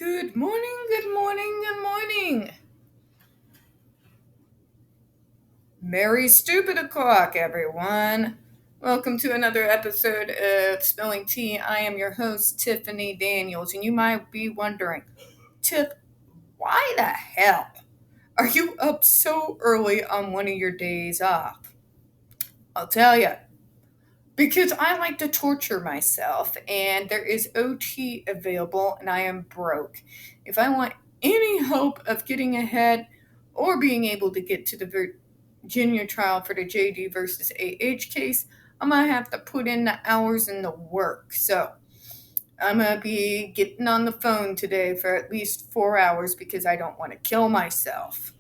Good morning, good morning, good morning. Merry Stupid O'Clock, everyone. Welcome to another episode of Spilling Tea. I am your host, Tiffany Daniels, and you might be wondering, Tiff, why the hell are you up so early on one of your days off? I'll tell you. Because I like to torture myself, and there is OT available, and I am broke. If I want any hope of getting ahead or being able to get to the Virginia trial for the JD versus AH case, I'm going to have to put in the hours and the work. So I'm going to be getting on the phone today for at least 4 hours because I don't want to kill myself.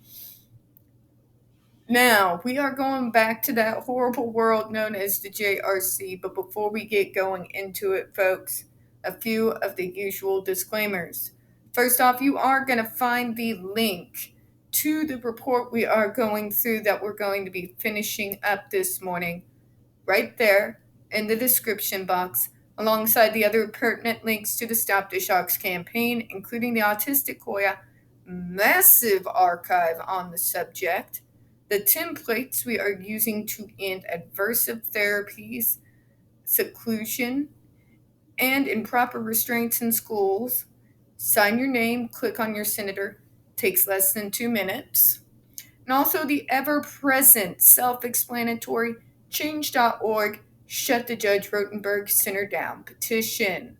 Now, we are going back to that horrible world known as the JRC, but before we get going into it, folks, a few of the usual disclaimers. First off, you are going to find the link to the report we are going through that we're going to be finishing up this morning right there in the description box, alongside the other pertinent links to the Stop the Shocks campaign, including the Autistic Hoya massive archive on the subject, the templates we are using to end adversive therapies, seclusion, and improper restraints in schools. Sign your name, click on your senator, takes less than 2 minutes. And also the ever-present self-explanatory change.org Shut the Judge Rotenberg Center Down petition.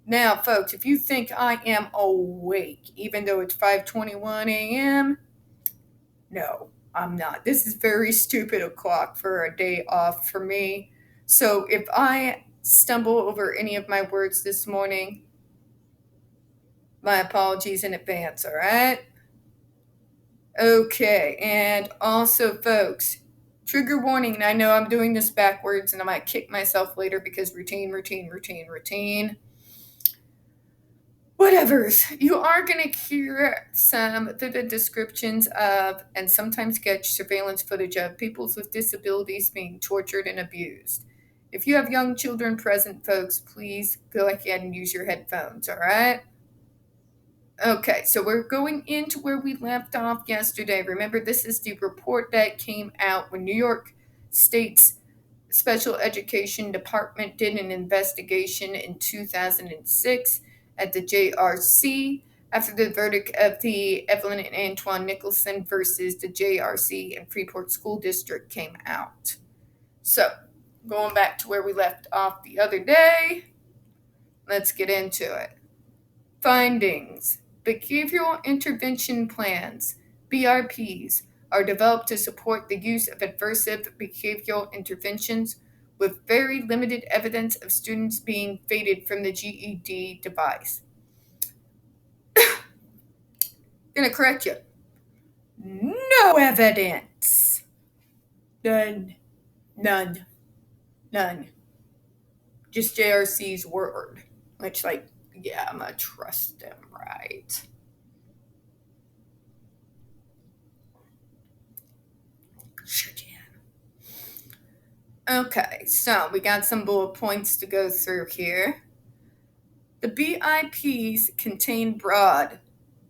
Now, folks, if you think I am awake, even though it's 5:21 a.m., no, I'm not. This is very stupid o'clock for a day off for me. So if I stumble over any of my words this morning, my apologies in advance, all right? Okay, and also, folks, trigger warning, and I know I'm doing this backwards and I might kick myself later because routine. Whatevers. You are going to hear some vivid descriptions of, and sometimes sketch surveillance footage of, people with disabilities being tortured and abused. If you have young children present, folks, please go ahead and use your headphones, all right? Okay, so we're going into where we left off yesterday. Remember, this is the report that came out when New York State's Special Education Department did an investigation in 2006 at the JRC after the verdict of the Evelyn and Antoine Nicholson versus the JRC and Freeport School District came out. So, going back to where we left off the other day, let's get into it. Findings. Behavioral intervention plans, BRPs, are developed to support the use of adversive behavioral interventions with very limited evidence of students being faded from the GED device. Gonna correct you. No evidence. None. Just JRC's word. Which, yeah, I'm gonna trust them, right? Sure can. Okay, so we got some bullet points to go through here. The BIPs contain broad,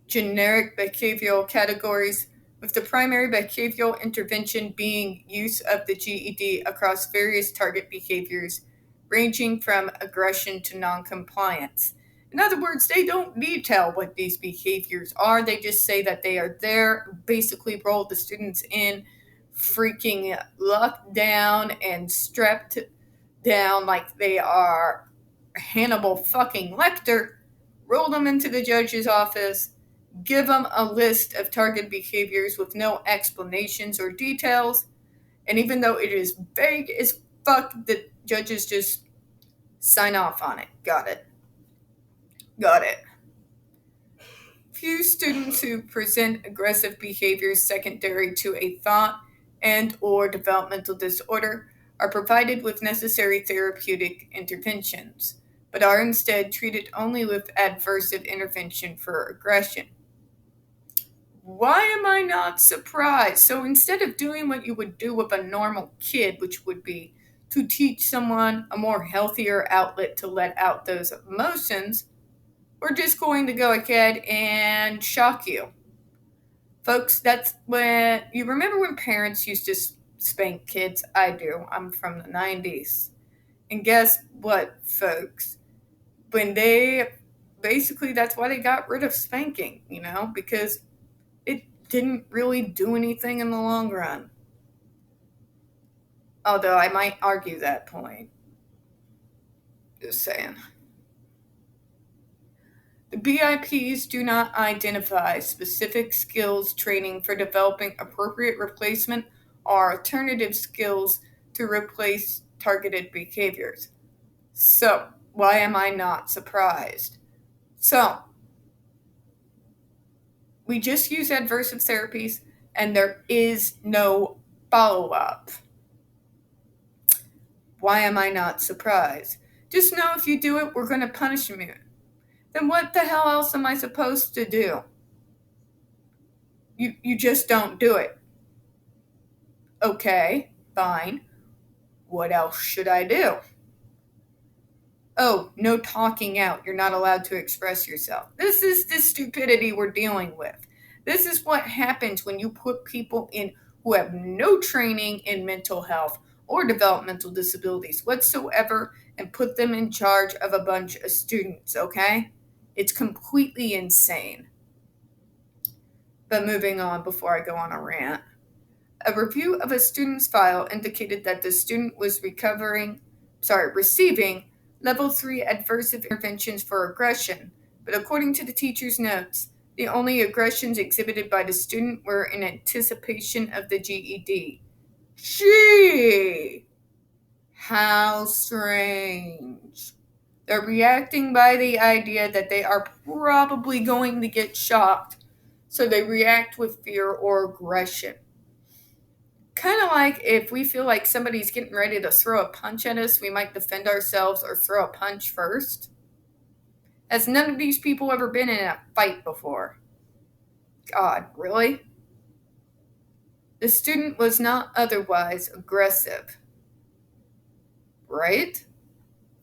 generic behavioral categories, with the primary behavioral intervention being use of the GED across various target behaviors, ranging from aggression to noncompliance. In other words, they don't detail what these behaviors are. They just say that they are there, basically roll the students in, freaking locked down and strapped down like they are Hannibal fucking Lecter, roll them into the judge's office, give them a list of target behaviors with no explanations or details, and even though it is vague as fuck, the judges just sign off on it. Got it. Few students who present aggressive behaviors secondary to a thought and or developmental disorder are provided with necessary therapeutic interventions, but are instead treated only with adversive intervention for aggression. Why am I not surprised? So instead of doing what you would do with a normal kid, which would be to teach someone a more healthier outlet to let out those emotions, we're just going to go ahead and shock you. Folks, that's when you remember when parents used to spank kids? I do. I'm from the 90s. And guess what, folks? When they basically, that's why they got rid of spanking, because it didn't really do anything in the long run. Although I might argue that point. Just saying. The BIPs do not identify specific skills training for developing appropriate replacement or alternative skills to replace targeted behaviors. So, why am I not surprised? So, we just use adversive therapies and there is no follow up. Why am I not surprised? Just know if you do it, we're going to punish you. Then what the hell else am I supposed to do? You just don't do it. Okay, fine. What else should I do? Oh, no talking out. You're not allowed to express yourself. This is the stupidity we're dealing with. This is what happens when you put people in who have no training in mental health or developmental disabilities whatsoever and put them in charge of a bunch of students, okay? It's completely insane. But moving on before I go on a rant. A review of a student's file indicated that the student was receiving Level 3 adversive interventions for aggression, but according to the teacher's notes, the only aggressions exhibited by the student were in anticipation of the GED. Gee! How strange. They're reacting by the idea that they are probably going to get shocked, so they react with fear or aggression. Kind of like if we feel like somebody's getting ready to throw a punch at us, we might defend ourselves or throw a punch first. Has none of these people ever been in a fight before? God, really? The student was not otherwise aggressive. Right?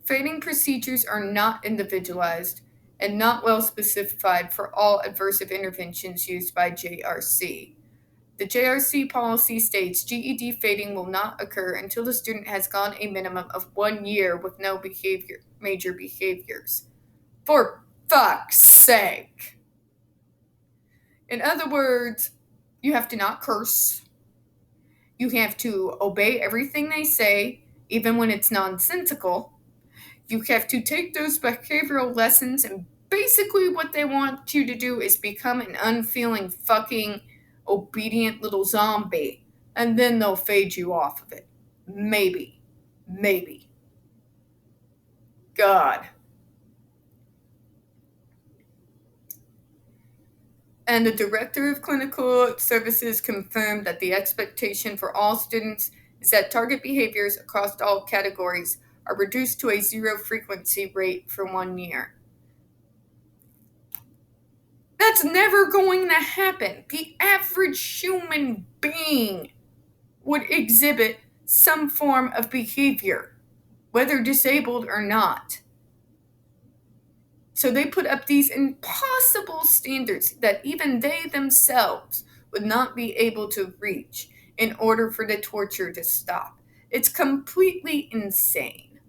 Fading procedures are not individualized and not well specified for all adversive interventions used by JRC. The JRC policy states GED fading will not occur until the student has gone a minimum of 1 year with no major behaviors. For fuck's sake! In other words, you have to not curse. You have to obey everything they say, even when it's nonsensical. You have to take those behavioral lessons, and basically what they want you to do is become an unfeeling fucking obedient little zombie, and then they'll fade you off of it. Maybe. God. And the director of clinical services confirmed that the expectation for all students is that target behaviors across all categories are reduced to a 0 frequency rate for 1 year. That's never going to happen. The average human being would exhibit some form of behavior, whether disabled or not. So they put up these impossible standards that even they themselves would not be able to reach in order for the torture to stop. It's completely insane.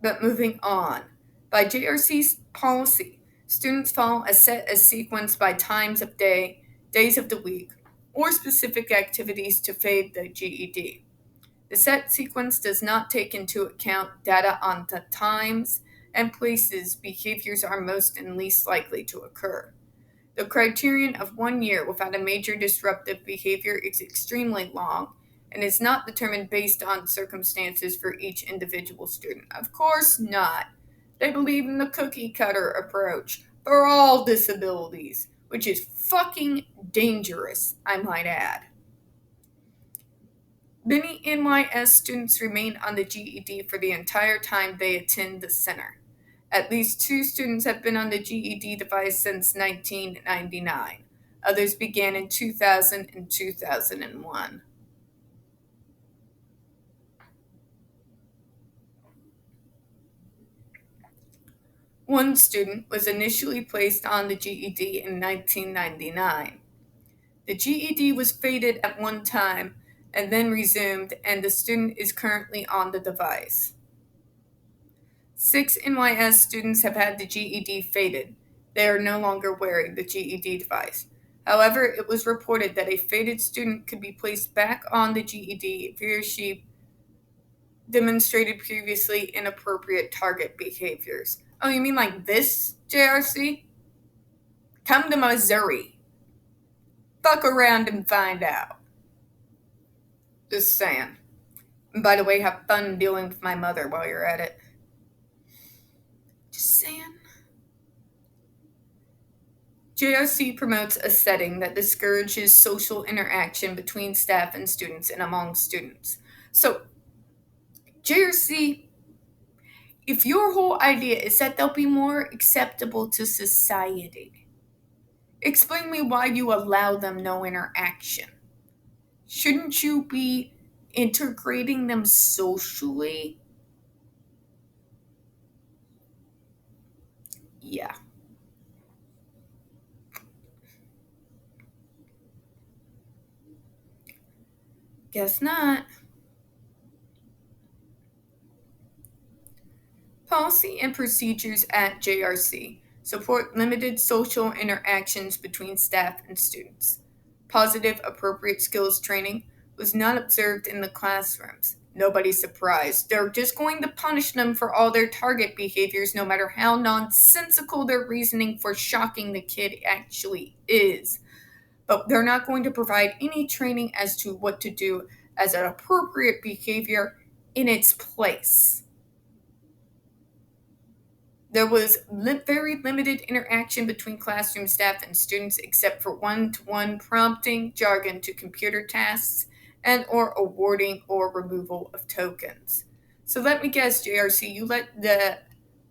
But moving on, by JRC's policy, students follow a sequence by times of day, days of the week, or specific activities to fade the GED. The set sequence does not take into account data on the times and places behaviors are most and least likely to occur. The criterion of 1 year without a major disruptive behavior is extremely long and is not determined based on circumstances for each individual student. Of course not. They believe in the cookie cutter approach for all disabilities, which is fucking dangerous, I might add. Many NYS students remain on the GED for the entire time they attend the center. At least 2 students have been on the GED device since 1999. Others began in 2000 and 2001. One student was initially placed on the GED in 1999. The GED was faded at one time and then resumed, and the student is currently on the device. 6 NYS students have had the GED faded. They are no longer wearing the GED device. However, it was reported that a faded student could be placed back on the GED if he or she demonstrated previously inappropriate target behaviors. Oh, you mean like this, JRC? Come to Missouri. Fuck around and find out. Just saying. And by the way, have fun dealing with my mother while you're at it. Just saying. JRC promotes a setting that discourages social interaction between staff and students and among students. So, JRC, if your whole idea is that they'll be more acceptable to society, explain me why you allow them no interaction. Shouldn't you be integrating them socially? Yeah. Guess not. Policy and procedures at JRC support limited social interactions between staff and students. Positive, appropriate skills training was not observed in the classrooms. Nobody's surprised. They're just going to punish them for all their target behaviors, no matter how nonsensical their reasoning for shocking the kid actually is. But they're not going to provide any training as to what to do as an appropriate behavior in its place. There was very limited interaction between classroom staff and students except for one-to-one prompting, jargon to computer tasks, and or awarding or removal of tokens. So let me guess, JRC, you let the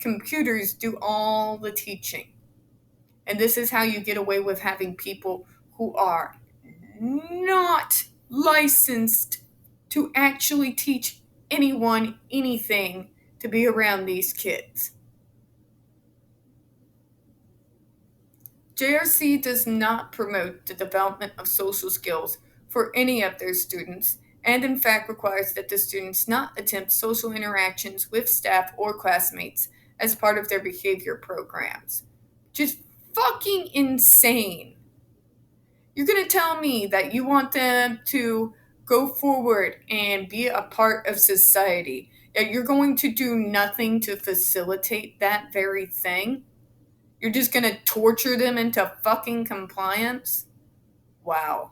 computers do all the teaching. And this is how you get away with having people who are not licensed to actually teach anyone anything to be around these kids. JRC does not promote the development of social skills for any of their students, and in fact requires that the students not attempt social interactions with staff or classmates as part of their behavior programs. Just fucking insane. You're going to tell me that you want them to go forward and be a part of society, yet you're going to do nothing to facilitate that very thing? You're just going to torture them into fucking compliance? Wow.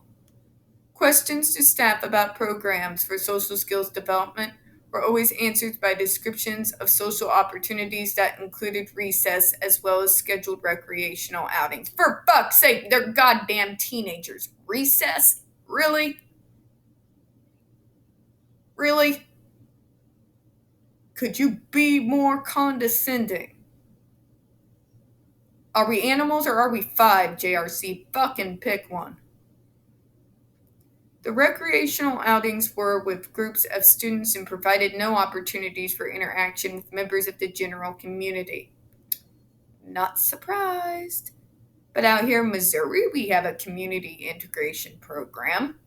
Questions to staff about programs for social skills development were always answered by descriptions of social opportunities that included recess as well as scheduled recreational outings. For fuck's sake, they're goddamn teenagers. Recess? Really? Really? Could you be more condescending? Are we animals or are we five, JRC? Fucking pick one. The recreational outings were with groups of students and provided no opportunities for interaction with members of the general community. Not surprised. But out here in Missouri, we have a community integration program.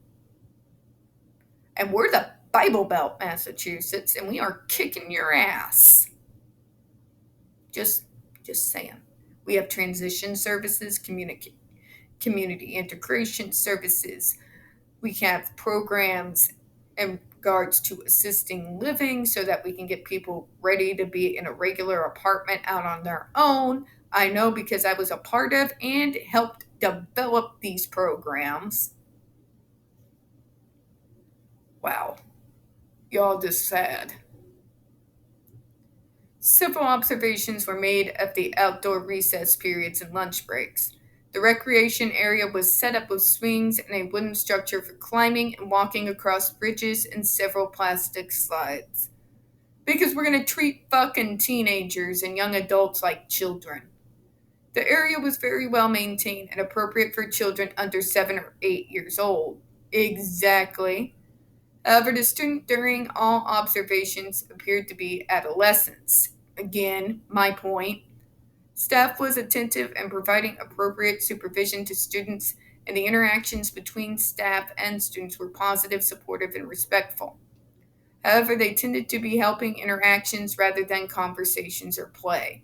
And we're the Bible Belt, Massachusetts, and we are kicking your ass. Just saying. We have transition services, community integration services. We have programs in regards to assisting living so that we can get people ready to be in a regular apartment out on their own. I know because I was a part of and helped develop these programs. Wow. Y'all just sad. Several observations were made of the outdoor recess periods and lunch breaks. The recreation area was set up with swings and a wooden structure for climbing and walking across bridges and several plastic slides. Because we're going to treat fucking teenagers and young adults like children. The area was very well maintained and appropriate for children under 7 or 8 years old. Exactly. However, the student during all observations appeared to be adolescents. Again, my point. Staff was attentive in providing appropriate supervision to students, and the interactions between staff and students were positive, supportive, and respectful. However, they tended to be helping interactions rather than conversations or play.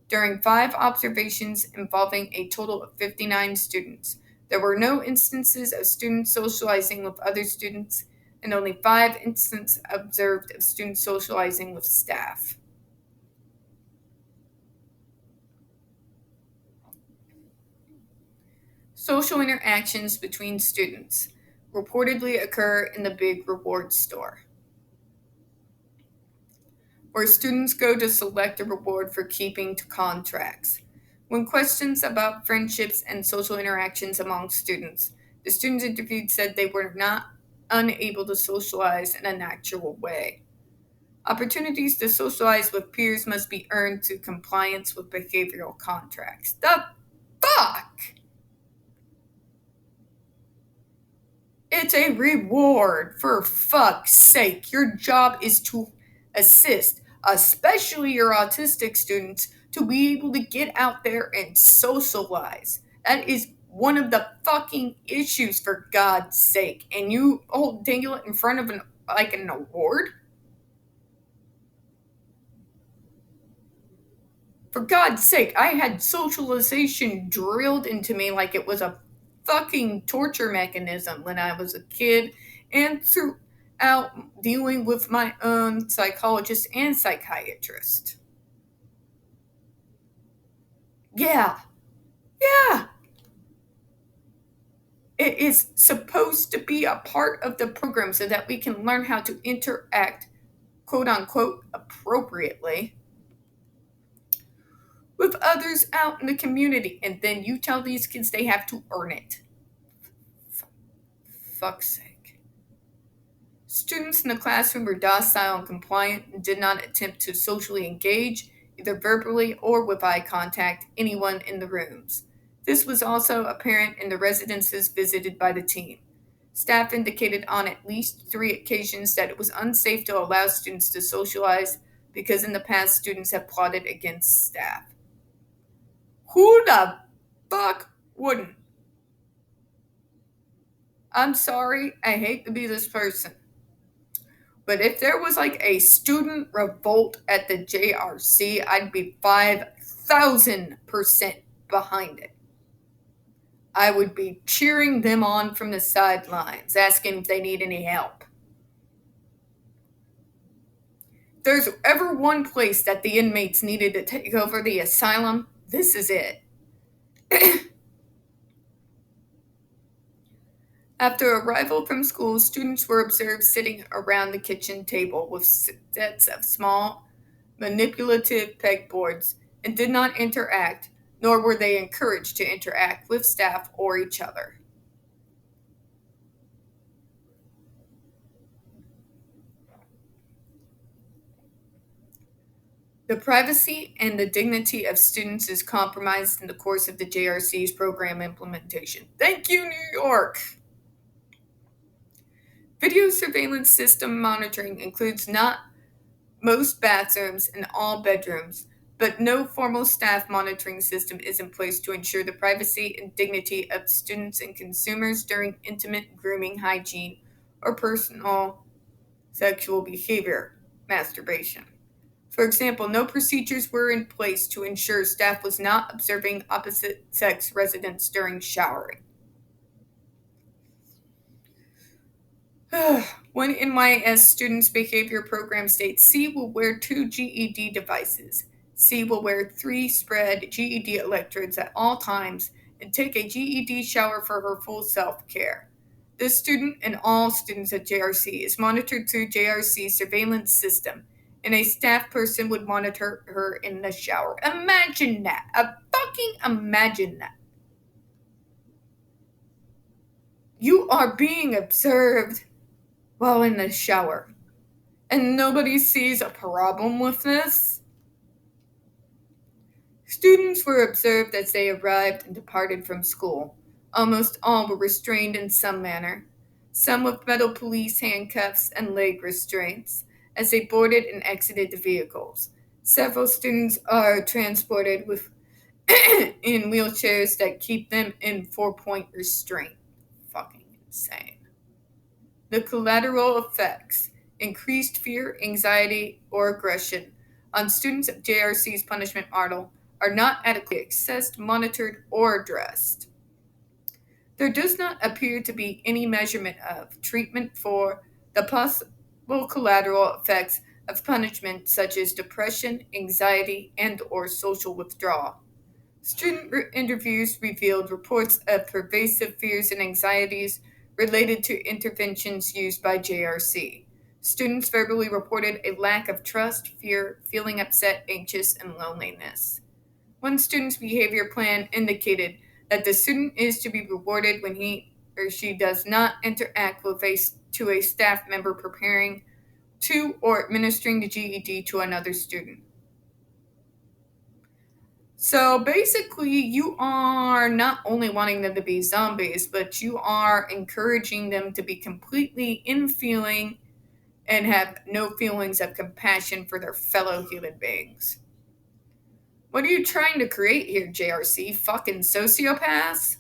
During 5 observations involving a total of 59 students, there were no instances of students socializing with other students, and only 5 instances observed of students socializing with staff. Social interactions between students reportedly occur in the Big Reward Store, where students go to select a reward for keeping to contracts. When questions about friendships and social interactions among students, the students interviewed said they were not unable to socialize in a natural way. Opportunities to socialize with peers must be earned through compliance with behavioral contracts. The fuck? It's a reward, for fuck's sake. Your job is to assist, especially your autistic students, to be able to get out there and socialize. That is one of the fucking issues, for God's sake. And you dangle it in front of an award? For God's sake, I had socialization drilled into me like it was a fucking torture mechanism when I was a kid and throughout dealing with my own psychologist and psychiatrist. Yeah, yeah. It is supposed to be a part of the program so that we can learn how to interact, quote unquote, appropriately with others out in the community. And then you tell these kids they have to earn it. Fuck's sake. Students in the classroom were docile and compliant and did not attempt to socially engage, either verbally or with eye contact, anyone in the rooms. This was also apparent in the residences visited by the team. Staff indicated on at least 3 occasions that it was unsafe to allow students to socialize because in the past students have plotted against staff. Who the fuck wouldn't? I'm sorry, I hate to be this person. But if there was like a student revolt at the JRC, I'd be 5,000% behind it. I would be cheering them on from the sidelines, asking if they need any help. If there's ever one place that the inmates needed to take over the asylum, this is it. After arrival from school, students were observed sitting around the kitchen table with sets of small, manipulative pegboards and did not interact, nor were they encouraged to interact with staff or each other. The privacy and the dignity of students is compromised in the course of the JRC's program implementation. Thank you, New York! Video surveillance system monitoring includes not most bathrooms and all bedrooms, but no formal staff monitoring system is in place to ensure the privacy and dignity of students and consumers during intimate grooming, hygiene, or personal sexual behavior, masturbation. For example, no procedures were in place to ensure staff was not observing opposite sex residents during showering. One NYS student's behavior program states C will wear 2 GED devices. C will wear 3 spread GED electrodes at all times and take a GED shower for her full self-care. This student and all students at JRC is monitored through JRC's surveillance system, and a staff person would monitor her in the shower. Imagine that. Imagine that. You are being observed while in the shower, and nobody sees a problem with this. Students were observed as they arrived and departed from school. Almost all were restrained in some manner, some with metal police handcuffs and leg restraints, as they boarded and exited the vehicles. Several students are transported with in wheelchairs that keep them in 4-point restraint. Fucking insane. The collateral effects: increased fear, anxiety, or aggression on students of JRC's punishment model are not adequately assessed, monitored, or addressed. There does not appear to be any measurement of treatment for the possible collateral effects of punishment such as depression, anxiety, and or social withdrawal. Student interviews revealed reports of pervasive fears and anxieties related to interventions used by JRC. Students verbally reported a lack of trust, fear, feeling upset, anxious, and loneliness. One student's behavior plan indicated that the student is to be rewarded when he or she does not interact with a staff member preparing to or administering the GED to another student. So basically, you are not only wanting them to be zombies, but you are encouraging them to be completely infeeling and have no feelings of compassion for their fellow human beings. What are you trying to create here, JRC? Fucking sociopaths?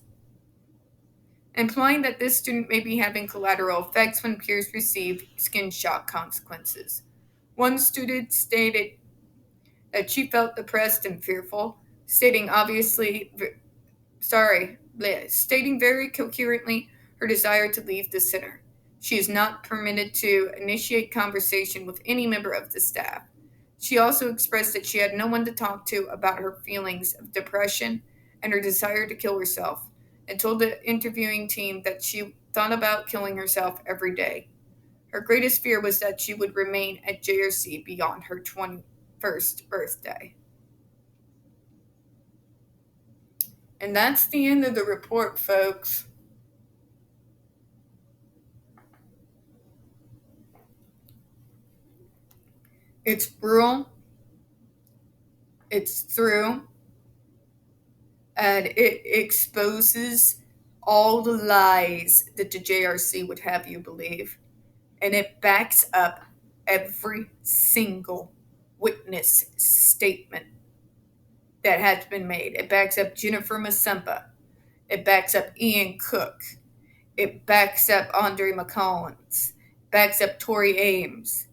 Implying that this student may be having collateral effects when peers receive skin shock consequences. One student stated that she felt depressed and fearful, stating very coherently her desire to leave the center. She is not permitted to initiate conversation with any member of the staff. She also expressed that she had no one to talk to about her feelings of depression and her desire to kill herself, and told the interviewing team that she thought about killing herself every day. Her greatest fear was that she would remain at JRC beyond her 21st birthday. And that's the end of the report, folks. It's brutal, it's through, and it exposes all the lies that the JRC would have you believe. And it backs up every single witness statement that has been made. It backs up Jennifer Masemba. It backs up Ian Cook. It backs up Andre McCollins. Backs up Tori Ames.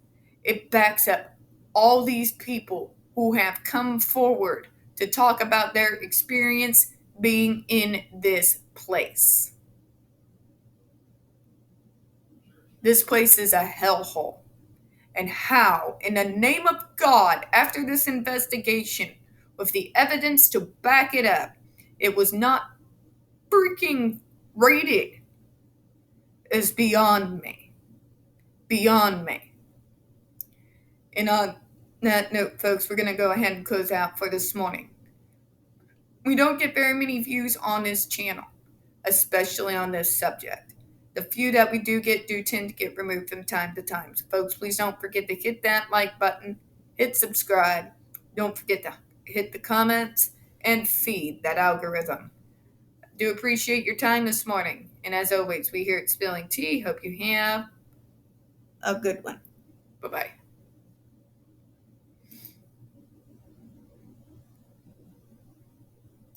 It backs up all these people who have come forward to talk about their experience being in this place. This place is a hellhole. And how, in the name of God, after this investigation, with the evidence to back it up, it was not freaking rated is beyond me. Beyond me. And on that note, folks, we're going to go ahead and close out for this morning. We don't get very many views on this channel, especially on this subject. The few that we do tend to get removed from time to time. So, folks, please don't forget to hit that like button, hit subscribe. Don't forget to hit the comments and feed that algorithm. Do appreciate your time this morning. And as always, we here at Spilling Tea hope you have a good one. Bye-bye.